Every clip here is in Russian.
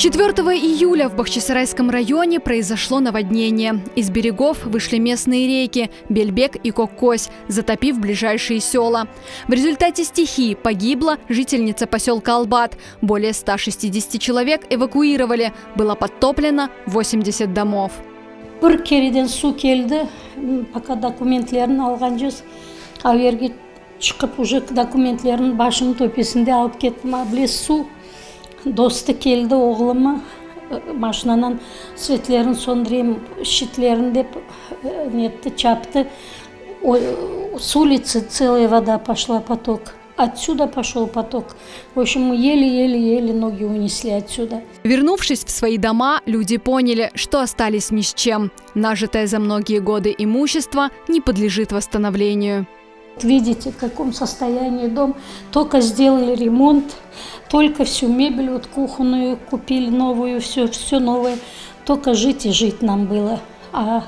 4 июля в Бахчисарайском районе произошло наводнение. Из берегов вышли местные реки Бельбек и Коккось, затопив ближайшие села. В результате стихии погибла жительница поселка Албат. Более 160 человек эвакуировали. Было подтоплено 80 домов. Бір кереден су келді, пока документлерін алған жез, аверге шығып уже документлерін башының төпесінде алып кеттім. Білес су, досты келді оғлымы, машинанан светлерін сондырем, щитлерін деп нетті, чапты. С улицы целая вода пошла, поток. Отсюда пошел поток. В общем, мы еле-еле ноги унесли отсюда. Вернувшись в свои дома, люди поняли, что остались ни с чем. Нажитое за многие годы имущество не подлежит восстановлению. Видите, в каком состоянии дом. Только сделали ремонт, только всю мебель вот кухонную купили новую, все новое. Только жить и жить нам было. А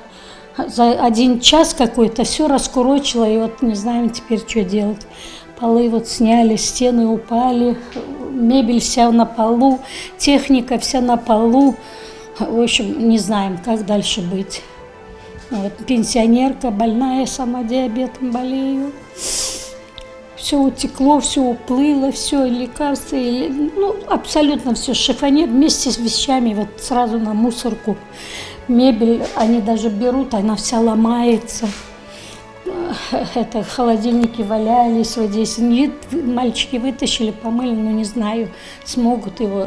за 1 час какой-то все раскурочило, и вот не знаем теперь, что делать. Полы вот сняли, стены упали, мебель вся на полу, техника вся на полу. В общем, не знаем, как дальше быть. Вот, пенсионерка, больная, сама диабетом болею. Все утекло, все уплыло, все лекарства, абсолютно все. Шифонер вместе с вещами вот сразу на мусорку. Мебель они даже берут, она вся ломается. Холодильники валялись вот здесь. Мальчики вытащили, помыли, но не знаю, смогут его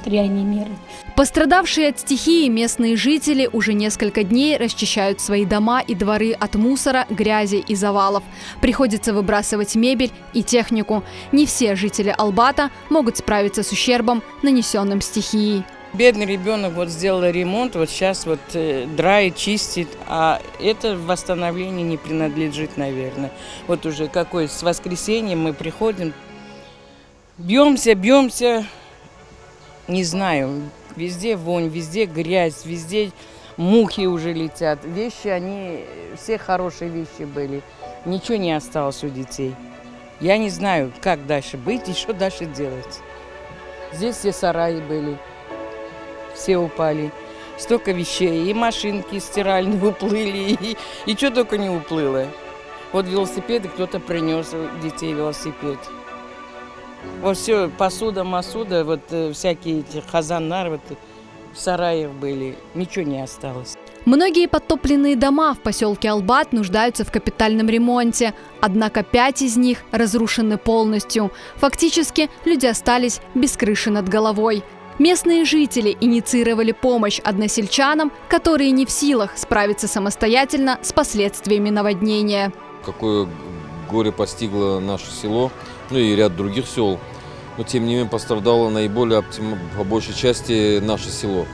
реанимировать. Пострадавшие от стихии местные жители уже несколько дней расчищают свои дома и дворы от мусора, грязи и завалов. Приходится выбрасывать мебель и технику. Не все жители Албата могут справиться с ущербом, нанесенным стихией. Бедный ребенок вот сделал ремонт, вот сейчас вот драит, чистит, а это восстановление не принадлежит, наверное. Вот уже с воскресенья мы приходим, бьемся, не знаю, везде вонь, везде грязь, везде мухи уже летят. Вещи, они, все хорошие вещи были, ничего не осталось у детей. Я не знаю, как дальше быть и что дальше делать. Здесь все сараи были. Все упали. Столько вещей, и машинки стиральные уплыли, и что только не уплыло. Вот велосипеды кто-то принес детей велосипед. Вот все, посуда, вот всякие эти хазанары вот, в сараях были, ничего не осталось. Многие подтопленные дома в поселке Албат нуждаются в капитальном ремонте. Однако 5 из них разрушены полностью. Фактически люди остались без крыши над головой. Местные жители инициировали помощь односельчанам, которые не в силах справиться самостоятельно с последствиями наводнения. Какое горе постигло наше село, и ряд других сел, но тем не менее пострадало наиболее, по большей части, наше село.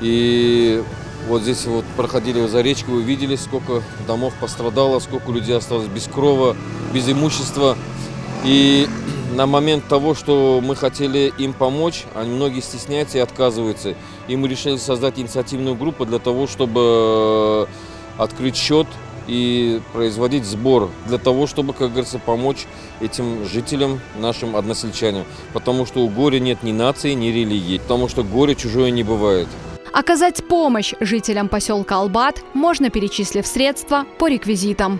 И вот здесь вот проходили за речкой, вы видели, сколько домов пострадало, сколько людей осталось без крова, без имущества. И на момент того, что мы хотели им помочь, многие стесняются и отказываются. И мы решили создать инициативную группу для того, чтобы открыть счет и производить сбор. Для того, чтобы, как говорится, помочь этим жителям, нашим односельчанам. Потому что у горя нет ни нации, ни религии. Потому что горе чужое не бывает. Оказать помощь жителям поселка Албат можно, перечислив средства по реквизитам.